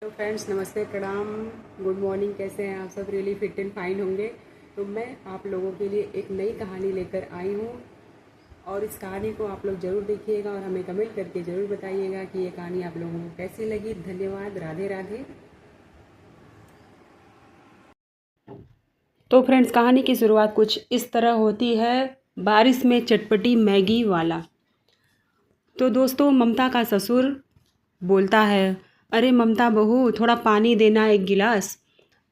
तो फ्रेंड्स, नमस्ते, प्रणाम, गुड मॉर्निंग। कैसे हैं आप सब? रियली फिट एंड फाइन होंगे। तो मैं आप लोगों के लिए एक नई कहानी लेकर आई हूँ और इस कहानी को आप लोग ज़रूर देखिएगा और हमें कमेंट करके ज़रूर बताइएगा कि ये कहानी आप लोगों को कैसी लगी। धन्यवाद। राधे राधे। तो फ्रेंड्स, कहानी की शुरुआत कुछ इस तरह होती है। बारिश में चटपटी मैगी वाला। तो दोस्तों, ममता का ससुर बोलता है, अरे ममता बहू, थोड़ा पानी देना एक गिलास।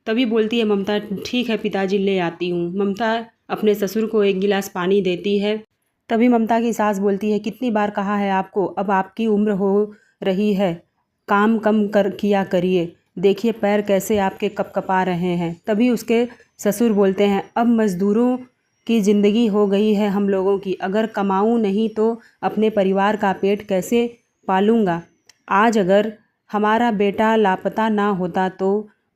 तभी बोलती है ममता, ठीक है पिताजी, ले आती हूँ। ममता अपने ससुर को एक गिलास पानी देती है। तभी ममता की सास बोलती है, कितनी बार कहा है आपको, अब आपकी उम्र हो रही है, काम कम कर किया करिए। देखिए पैर कैसे आपके कपकपा रहे हैं। तभी उसके ससुर बोलते हैं, अब मज़दूरों की ज़िंदगी हो गई है हम लोगों की, अगर कमाऊँ नहीं तो अपने परिवार का पेट कैसे पालूँगा। आज अगर हमारा बेटा लापता ना होता तो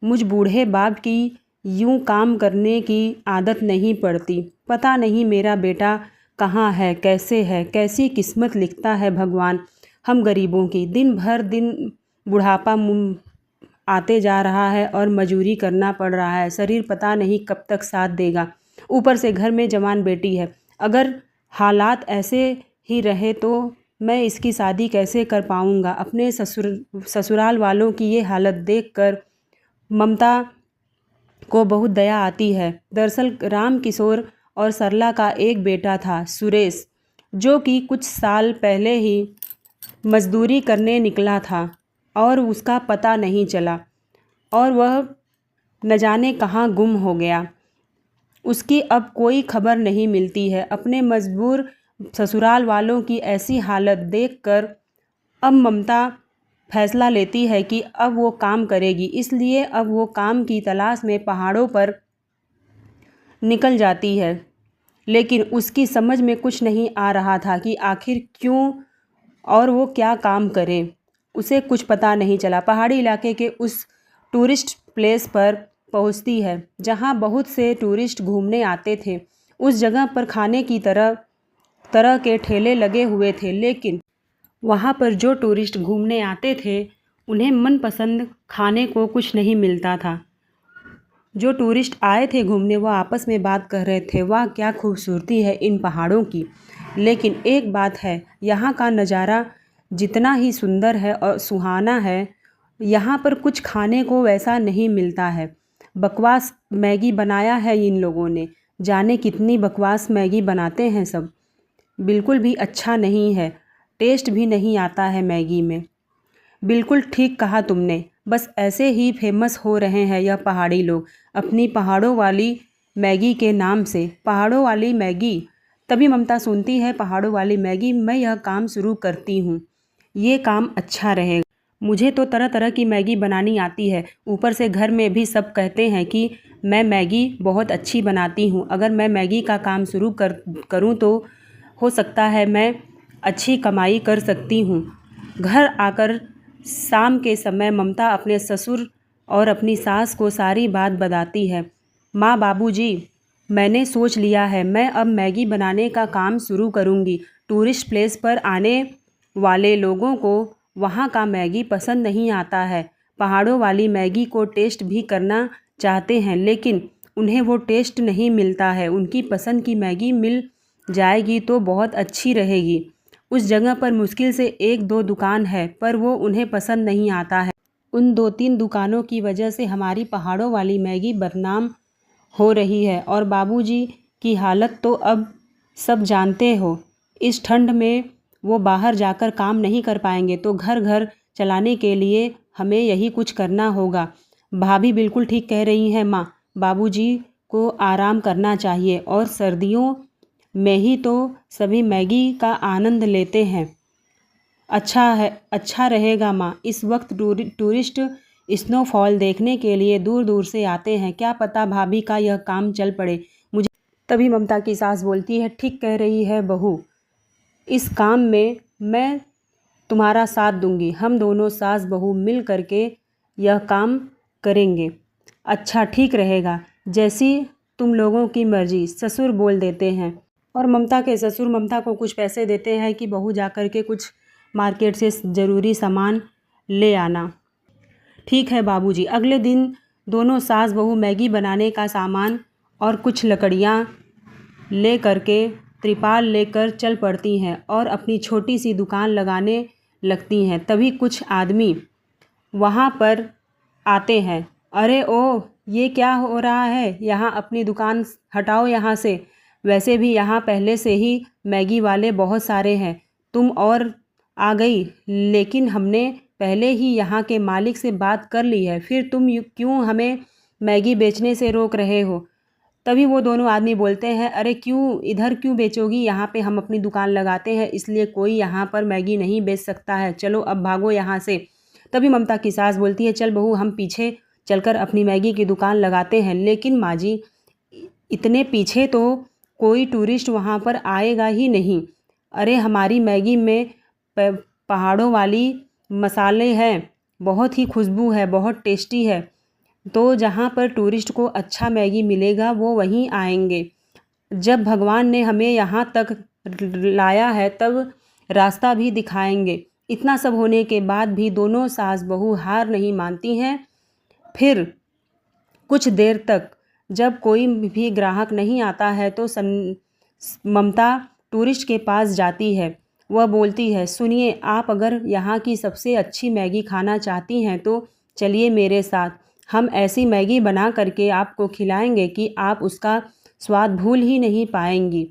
मुझ बूढ़े बाप की यूं काम करने की आदत नहीं पड़ती। पता नहीं मेरा बेटा कहाँ है, कैसी किस्मत लिखता है भगवान हम गरीबों की। दिन भर दिन बुढ़ापा आते जा रहा है और मजूरी करना पड़ रहा है। शरीर पता नहीं कब तक साथ देगा। ऊपर से घर में जवान बेटी है। अगर हालात ऐसे ही रहे तो मैं इसकी शादी कैसे कर पाऊँगा। अपने ससुराल वालों की ये हालत देखकर ममता को बहुत दया आती है। दरअसल राम किशोर और सरला का एक बेटा था, सुरेश, जो कि कुछ साल पहले ही मजदूरी करने निकला था और उसका पता नहीं चला और वह न जाने कहाँ गुम हो गया। उसकी अब कोई खबर नहीं मिलती है। अपने मजबूर ससुराल वालों की ऐसी हालत देखकर अब ममता फैसला लेती है कि अब वो काम करेगी। इसलिए अब वो काम की तलाश में पहाड़ों पर निकल जाती है। लेकिन उसकी समझ में कुछ नहीं आ रहा था कि आखिर क्यों और वो क्या काम करे। उसे कुछ पता नहीं चला। पहाड़ी इलाके के उस टूरिस्ट प्लेस पर पहुंचती है जहां बहुत से टूरिस्ट घूमने आते थे। उस जगह पर खाने की तरह तरह के ठेले लगे हुए थे, लेकिन वहाँ पर जो टूरिस्ट घूमने आते थे उन्हें मनपसंद खाने को कुछ नहीं मिलता था। जो टूरिस्ट आए थे घूमने, वो आपस में बात कर रहे थे, वाह क्या खूबसूरती है इन पहाड़ों की। लेकिन एक बात है, यहाँ का नज़ारा जितना ही सुंदर है और सुहाना है, यहाँ पर कुछ खाने को वैसा नहीं मिलता है। बकवास मैगी बनाया है इन लोगों ने, जाने कितनी बकवास मैगी बनाते हैं सब। बिल्कुल भी अच्छा नहीं है, टेस्ट भी नहीं आता है मैगी में। बिल्कुल ठीक कहा तुमने, बस ऐसे ही फेमस हो रहे हैं यह पहाड़ी लोग अपनी पहाड़ों वाली मैगी के नाम से। पहाड़ों वाली मैगी। तभी ममता सुनती है, पहाड़ों वाली मैगी, मैं यह काम शुरू करती हूँ, ये काम अच्छा रहेगा। मुझे तो तरह तरह की मैगी बनानी आती है। ऊपर से घर में भी सब कहते हैं कि मैं मैगी बहुत अच्छी बनाती हूँ। अगर मैं मैगी का काम शुरू करूँ तो हो सकता है मैं अच्छी कमाई कर सकती हूँ। घर आकर शाम के समय ममता अपने ससुर और अपनी सास को सारी बात बताती है। माँ, बाबूजी, मैंने सोच लिया है, मैं अब मैगी बनाने का काम शुरू करूँगी। टूरिस्ट प्लेस पर आने वाले लोगों को वहाँ का मैगी पसंद नहीं आता है। पहाड़ों वाली मैगी को टेस्ट भी करना चाहते हैं, लेकिन उन्हें वो टेस्ट नहीं मिलता है। उनकी पसंद की मैगी मिल जाएगी तो बहुत अच्छी रहेगी। उस जगह पर मुश्किल से एक दो दुकान है, पर वो उन्हें पसंद नहीं आता है। उन दो तीन दुकानों की वजह से हमारी पहाड़ों वाली मैगी बदनाम हो रही है। और बाबूजी की हालत तो अब सब जानते हो। इस ठंड में वो बाहर जाकर काम नहीं कर पाएंगे, तो घर घर चलाने के लिए हमें यही कुछ करना होगा। भाभी बिल्कुल ठीक कह रही हैं माँ, बाबूजी को आराम करना चाहिए और सर्दियों में ही तो सभी मैगी का आनंद लेते हैं। अच्छा रहेगा माँ। इस वक्त टूरिस्ट स्नोफॉल देखने के लिए दूर दूर से आते हैं, क्या पता भाभी का यह काम चल पड़े मुझे। तभी ममता की सास बोलती है, ठीक कह रही है बहू, इस काम में मैं तुम्हारा साथ दूंगी। हम दोनों सास बहू मिल करके यह काम करेंगे। अच्छा, ठीक रहेगा, जैसी तुम लोगों की मर्जी, ससुर बोल देते हैं। और ममता के ससुर ममता को कुछ पैसे देते हैं कि बहू जा कर के कुछ मार्केट से ज़रूरी सामान ले आना। ठीक है बाबूजी। अगले दिन दोनों सास बहू मैगी बनाने का सामान और कुछ लकड़ियाँ ले करके त्रिपाल लेकर चल पड़ती हैं और अपनी छोटी सी दुकान लगाने लगती हैं। तभी कुछ आदमी वहाँ पर आते हैं। अरे ओह, ये क्या हो रहा है? यहाँ अपनी दुकान हटाओ यहाँ से। वैसे भी यहाँ पहले से ही मैगी वाले बहुत सारे हैं, तुम और आ गई। लेकिन हमने पहले ही यहाँ के मालिक से बात कर ली है, फिर तुम क्यों हमें मैगी बेचने से रोक रहे हो? तभी वो दोनों आदमी बोलते हैं, अरे क्यों, इधर क्यों बेचोगी? यहाँ पे हम अपनी दुकान लगाते हैं, इसलिए कोई यहाँ पर मैगी नहीं बेच सकता है। चलो अब भागो यहाँ से। तभी ममता की सास बोलती है, चल बहू, हम पीछे चलकर अपनी मैगी की दुकान लगाते हैं। लेकिन माँ जी, इतने पीछे तो कोई टूरिस्ट वहाँ पर आएगा ही नहीं। अरे हमारी मैगी में पहाड़ों वाली मसाले हैं, बहुत ही खुशबू है, बहुत टेस्टी है। तो जहाँ पर टूरिस्ट को अच्छा मैगी मिलेगा वो वहीं आएंगे। जब भगवान ने हमें यहाँ तक लाया है तब रास्ता भी दिखाएंगे। इतना सब होने के बाद भी दोनों सास बहू हार नहीं मानती हैं। फिर कुछ देर तक जब कोई भी ग्राहक नहीं आता है तो ममता टूरिस्ट के पास जाती है। वह बोलती है, सुनिए, आप अगर यहाँ की सबसे अच्छी मैगी खाना चाहती हैं तो चलिए मेरे साथ। हम ऐसी मैगी बना करके आपको खिलाएंगे कि आप उसका स्वाद भूल ही नहीं पाएंगी।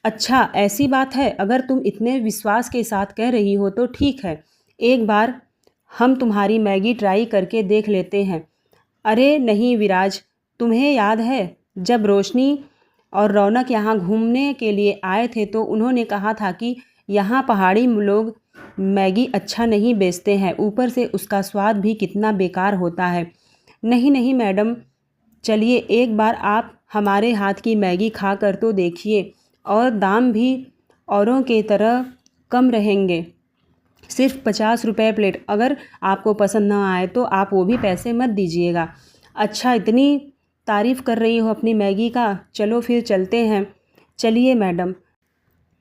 अच्छा, ऐसी बात है? अगर तुम इतने विश्वास के साथ कह रही हो तो ठीक है, एक बार हम तुम्हारी मैगी ट्राई करके देख लेते हैं। अरे नहीं विराज, तुम्हें याद है जब रोशनी और रौनक यहाँ घूमने के लिए आए थे तो उन्होंने कहा था कि यहाँ पहाड़ी लोग मैगी अच्छा नहीं बेचते हैं, ऊपर से उसका स्वाद भी कितना बेकार होता है। नहीं नहीं मैडम, चलिए एक बार आप हमारे हाथ की मैगी खा कर तो देखिए, और दाम भी औरों के तरह कम रहेंगे, सिर्फ 50 रुपये प्लेट। अगर आपको पसंद ना आए तो आप वो भी पैसे मत दीजिएगा। अच्छा, इतनी तारीफ़ कर रही हो अपनी मैगी का, चलो फिर चलते हैं। चलिए मैडम।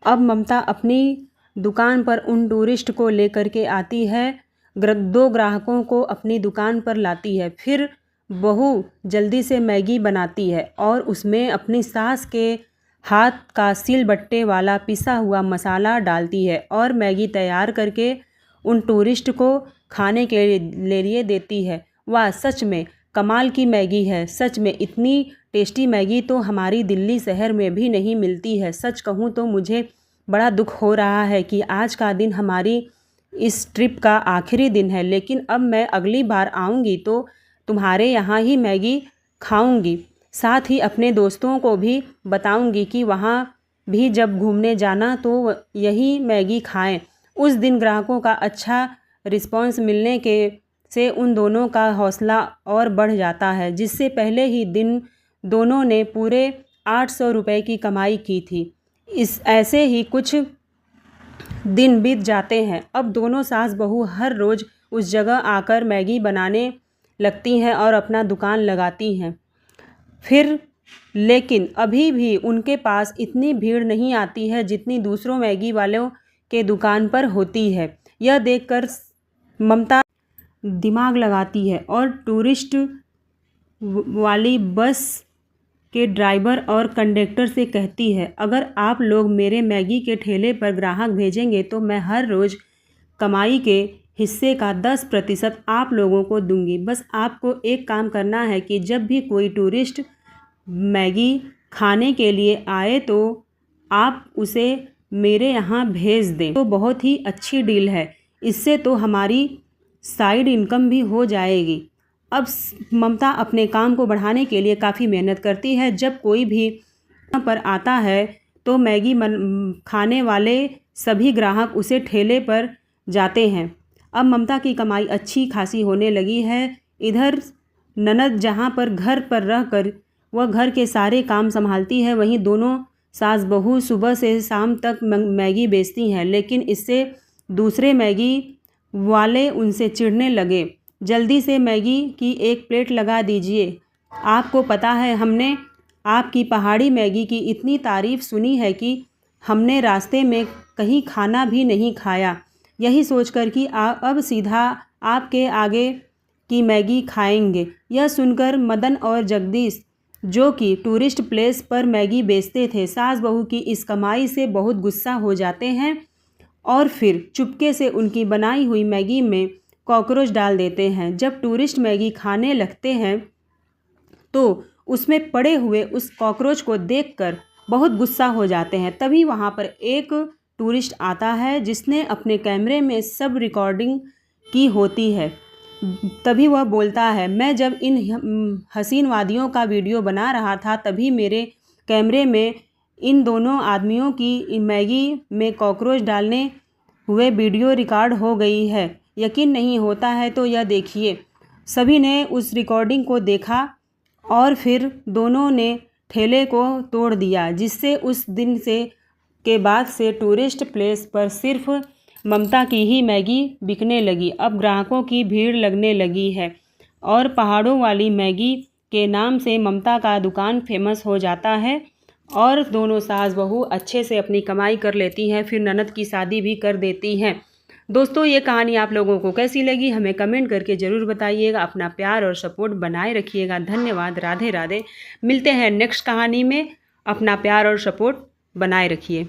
अब ममता अपनी दुकान पर उन टूरिस्ट को लेकर के आती है, 2 ग्राहकों को अपनी दुकान पर लाती है। फिर बहू जल्दी से मैगी बनाती है और उसमें अपनी सास के हाथ का सिलबट्टे वाला पिसा हुआ मसाला डालती है और मैगी तैयार करके उन टूरिस्ट को खाने के लिए देती है। वाह, सच में कमाल की मैगी है। सच में इतनी टेस्टी मैगी तो हमारी दिल्ली शहर में भी नहीं मिलती है। सच कहूँ तो मुझे बड़ा दुख हो रहा है कि आज का दिन हमारी इस ट्रिप का आखिरी दिन है, लेकिन अब मैं अगली बार आऊँगी तो तुम्हारे यहाँ ही मैगी खाऊँगी। साथ ही अपने दोस्तों को भी बताऊंगी कि वहाँ भी जब घूमने जाना तो यही मैगी खाएं। उस दिन ग्राहकों का अच्छा रिस्पांस मिलने के से उन दोनों का हौसला और बढ़ जाता है, जिससे पहले ही दिन दोनों ने पूरे 800 रुपये की कमाई की थी। ऐसे ही कुछ दिन बीत जाते हैं। अब दोनों सास बहू हर रोज़ उस जगह आकर मैगी बनाने लगती हैं और अपना दुकान लगाती हैं। फिर लेकिन अभी भी उनके पास इतनी भीड़ नहीं आती है जितनी दूसरों मैगी वालों के दुकान पर होती है। यह देखकर ममता दिमाग लगाती है और टूरिस्ट वाली बस के ड्राइवर और कंडक्टर से कहती है, अगर आप लोग मेरे मैगी के ठेले पर ग्राहक भेजेंगे तो मैं हर रोज़ कमाई के हिस्से का 10% आप लोगों को दूंगी। बस आपको एक काम करना है कि जब भी कोई टूरिस्ट मैगी खाने के लिए आए तो आप उसे मेरे यहाँ भेज दें। तो बहुत ही अच्छी डील है, इससे तो हमारी साइड इनकम भी हो जाएगी। अब ममता अपने काम को बढ़ाने के लिए काफ़ी मेहनत करती है। जब कोई भी यहाँ पर आता है तो मैगी खाने वाले सभी ग्राहक उसे ठेले पर जाते हैं। अब ममता की कमाई अच्छी खासी होने लगी है। इधर ननद जहाँ पर घर पर रहकर वह घर के सारे काम संभालती है, वहीं दोनों सास बहू सुबह से शाम तक मैगी बेचती हैं। लेकिन इससे दूसरे मैगी वाले उनसे चिढ़ने लगे। जल्दी से मैगी की एक प्लेट लगा दीजिए। आपको पता है, हमने आपकी पहाड़ी मैगी की इतनी तारीफ़ सुनी है कि हमने रास्ते में कहीं खाना भी नहीं खाया। यही सोचकर कि अब सीधा आपके आगे की मैगी खाएंगे। यह सुनकर मदन और जगदीश, जो कि टूरिस्ट प्लेस पर मैगी बेचते थे, सास बहू की इस कमाई से बहुत गुस्सा हो जाते हैं और फिर चुपके से उनकी बनाई हुई मैगी में कॉकरोच डाल देते हैं। जब टूरिस्ट मैगी खाने लगते हैं तो उसमें पड़े हुए उस कॉकरोच को देखकर बहुत गुस्सा हो जाते हैं। तभी वहाँ पर एक टूरिस्ट आता है जिसने अपने कैमरे में सब रिकॉर्डिंग की होती है। तभी वह बोलता है, मैं जब इन हसीन वादियों का वीडियो बना रहा था तभी मेरे कैमरे में इन दोनों आदमियों की मैगी में कॉकरोच डालने हुए वीडियो रिकॉर्ड हो गई है। यकीन नहीं होता है तो यह देखिए। सभी ने उस रिकॉर्डिंग को देखा और फिर दोनों ने ठेले को तोड़ दिया, जिससे उस दिन से के बाद से टूरिस्ट प्लेस पर सिर्फ ममता की ही मैगी बिकने लगी। अब ग्राहकों की भीड़ लगने लगी है और पहाड़ों वाली मैगी के नाम से ममता का दुकान फेमस हो जाता है और दोनों सास बहू अच्छे से अपनी कमाई कर लेती हैं, फिर ननद की शादी भी कर देती हैं। दोस्तों, ये कहानी आप लोगों को कैसी लगी हमें कमेंट करके ज़रूर बताइएगा। अपना प्यार और सपोर्ट बनाए रखिएगा। धन्यवाद। राधे राधे। मिलते हैं नेक्स्ट कहानी में। अपना प्यार और सपोर्ट बनाए रखिए।